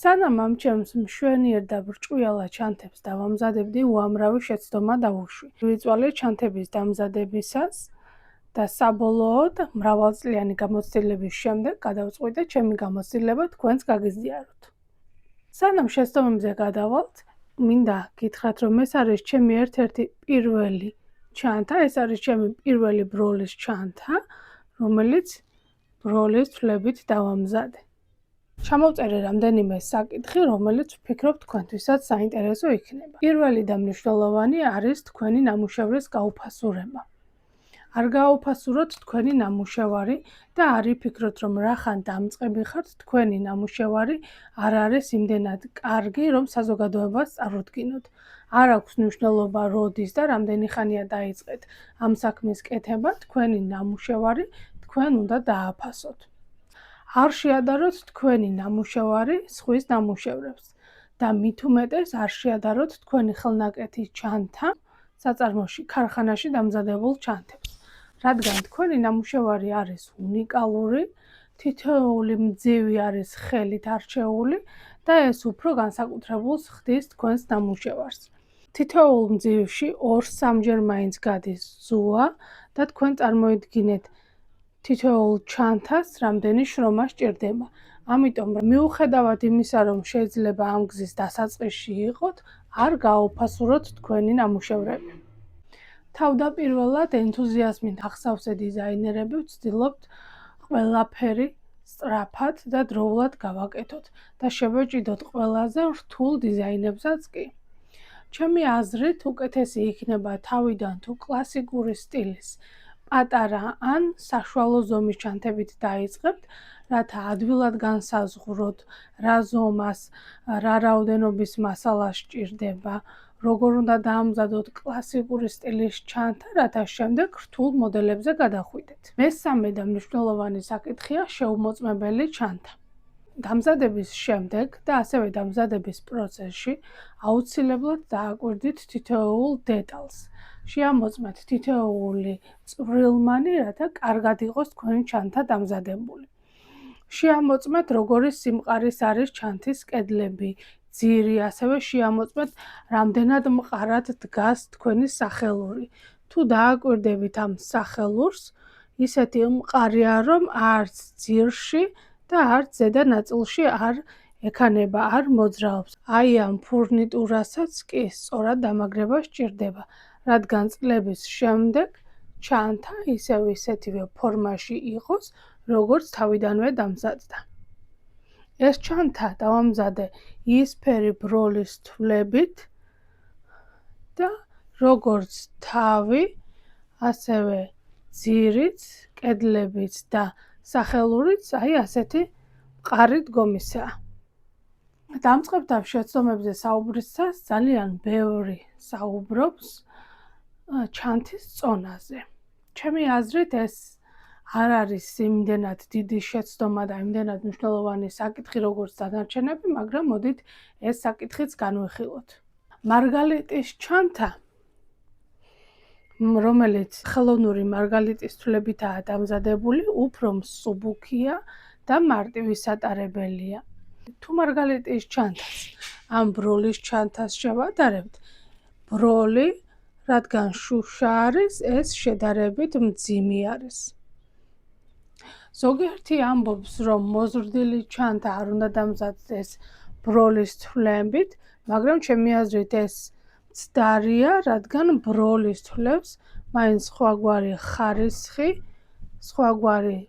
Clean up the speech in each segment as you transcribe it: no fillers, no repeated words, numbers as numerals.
სანამ ამ ჩემს მშვენიერ და ბრჭყვიალა ჩანთებს დავამზადებდი, უამრავი შეცდომა დავუშვი. ვიწვალე ჩანთების დამზადებისას და საბოლოოდ მრავალწლიანი გამოცდილების შემდეგ გადავწყვიტე ჩემი გამოცდილება თქვენს გაგიზიაროთ. სანამ შეცდომებზე გადავალთ, მინდა გითხრათ, რომ ეს არის ჩემი ერთ-ერთი პირველი ჩანთა, ეს არის ჩემი პირველი ბროლის ჩანთა, რომელიც ბროლის თვლებით დავამზადე. ჩამოვწერე რამდენიმე საკითხი, რომელიც ვფიქრობ თქვენთვისაც საინტერესო იქნება. პირველი და მნიშვნელოვანი არის თქვენი ნამუშევრის გაუფასურება. არ გააუფასუროთ თქვენი ნამუშევარი და არ იფიქროთ, რომ რახან დამწყები ხართ, თქვენი ნამუშევარი არ არის იმდენად კარგი, რომ საზოგადოებას წარუდგინოთ. არ აქვს მნიშვნელობა როდის და რამდენი ხანია დაიწყეთ ამ საქმის კეთება, თქვენი ნამუშევარი თქვენ უნდა დააფასოთ. არ შეადაროთ თქვენი ნამუშევარი სხვის ნამუშევრებს და მით უმეტეს არ შეადაროთ თქვენი ხელნაკეთი ჩანთა საწარმოში, ქარხანაში დამზადებულ ჩანთებს. რადგან თქვენი ნამუშევარი არის უნიკალური, თითოეული მძივი არის ხელით არჩეული და ეს უფრო განსაკუთრებულს ხდის თქვენს ნამუშევარს. თითოეულ მძივში 2-3-ჯერ მაინც გადის ზუა და თქვენ წარმოიდგინეთ თითოეულ ჩანთას რამდენი შრომა სჭირდება. ამიტომ მიუხედავად იმისა, რომ შეიძლება ამ გზის დასაწყისში იყოთ, არ გააუფასუროთ თქვენი ნამუშევრები. თავდაპირველად ენთუზიაზმით ახსავსე დიზაინერები ვცდილობთ ყველაფერი სწრაფად და დროულად გავაკეთოთ და შევეჭიდოთ ყველაზე რთულ დიზაინებსაც კი. ჩემი აზრით უკეთესი იქნება თავიდან თუ კლასიკური სტილის პატარა ან საშუალო ზომის ჩანთებით დაიწყებთ, რათა ადვილად განსაზღვროთ, რა ზომას, რა რაოდენობის მასალა სჭირდება, როგორ უნდა დაამზადოთ კლასიკური სტილის ჩანთა, რათა შემდეგ რთულ მოდელებზე გადახვიდეთ. მესამე და მნიშვნელოვანი საკითხია შეუმოწმებელი ჩანთა. დამზადების შემდეგ და ასევე დამზადების პროცესში აუცილებლად დააკვირდით თითოეულ დეტალს. შეამოწმეთ თითოეული წვრილმანი, რათა კარგად იყოს თქვენი ჩანთა დამზადებული. შეამოწმეთ როგორი სიმყარის არის ჩანთის კედლები, ძირი, ასევე შეამოწმეთ რამდენად მყარად დგას თქვენი სახელური. თუ დააკვირდებით ამ სახელურს, ისეთი მყარია, რომ არც ძირში და არც ზედა ნაწილში არ ექანება, არ მოძრაობს. აი ამ ფურნიტურასაც კი სწორად დამაგრება სჭირდება, რადგან წლების შემდეგ ჩანთა ისევ ისეთივე ფორმაში იყოს, როგორც თავიდანვე დამზადდა. ეს ჩანთა დავამზადე იისფერი ბროლის თვლებით და როგორც თავი, ასევე ძირიც, კედლებიც და სახელურიც აი ასეთი მყარი დგომისაა. დამწყებთან შეცდომებზე საუბრისას ძალიან ბევრი საუბრობს ჩანთის წონაზე. ჩემი აზრით ეს არ არის იმდენად დიდი შეცდომა და იმდენად მნიშვნელოვანი საკითხი, როგორც დანარჩენები, მაგრამ მოდით ეს საკითხიც განვიხილოთ. მარგალიტის ჩანთა, რომელიც ხელოვნური მარგალიტის თვლებითაა დამზადებული, უფრო მსუბუქია და მარტივი სატარებელია. თუ მარგალიტის ჩანთას ამ ბროლის ჩანთას შევადარებთ, ბროლი, რადგან შუშა არის, ეს შედარებით მძიმი არის. ზოგიერთი ამბობს, რომ მოზრდილი ჩანთა არ უნდა დამზადდეს ბროლის თვლებით, მაგრამ ჩემი აზრით ეს მცდარია, რადგან ბროლის თვლებს მაინც სხვაგვარი ხარისხი, სხვაგვარი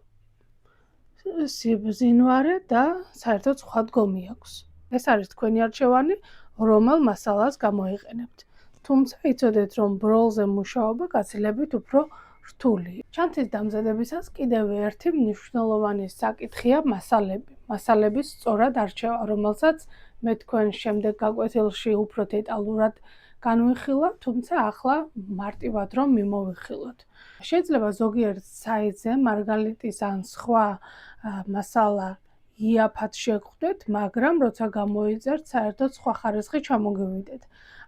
სიბზინვარე და საერთოდ სხვა დგომი აქვს. ეს არის თქვენი არჩევანი, რომელ მასალას გამოიყენებთ. თუმცა იცოდეთ, რომ ბროლზე მუშაობა გაცილებით უფრო რთულია. ჩანთის დამზადებისას კიდევ ერთი მნიშვნელოვანი საკითხია მასალები. მასალების სწორად არჩევა, რომელსაც მე თქვენ შემდეგ გაკვეთილში უფრო დეტალურად განვიხილავ, თუმცა ახლა მარტივად რომ მიმოვიხილოთ. შეიძლება ზოგიერთ საიტზე მარგალიტის ან სხვა მასალა იაფად შეგხვდეთ, მაგრამ როცა გამოიწერთ, საერთოდ სხვა ხარისხი ჩამოგივიდეთ.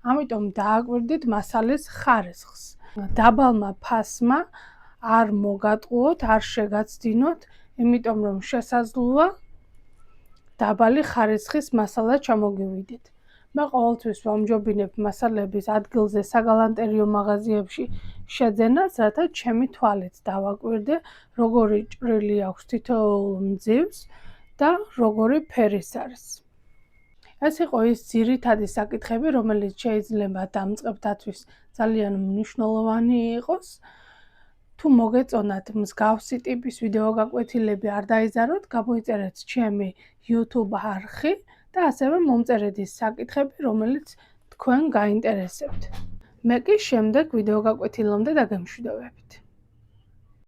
ამიტომ დააკვირდით მასალის ხარისხს. დაბალმა ფასმა არ მოგატყუოთ, არ შეგაცდინოთ, იმიტომ რომ შესაძლოა დაბალი ხარისხის მასალა ჩამოგივიდეთ. მე ყოველთვის ვამჯობინებ მასალების ადგილზე საგალანტერიო მაღაზიებში შეძენას, რათა ჩემი თვალით დავაკვირდე, როგორი ჭრილი აქვს თითოეულ მძივს და როგორი ფერის არის. ეს იყო ის ძირითადი საკითხები, რომელიც შეიძლება დამწყებთათვის ძალიან მნიშვნელოვანი იყოს. თუ მოგეწონათ მსგავსი ტიპის ვიდეო გაკვეთილები, არ დაიზაროთ, გამოიწერეთ ჩემი YouTube არხი და ასევე მომწერეთ ის საკითხები, რომელიც თქვენ გაინტერესებთ. მე კი შემდეგ ვიდეო გაკვეთილამდე დაგემშვიდობებით.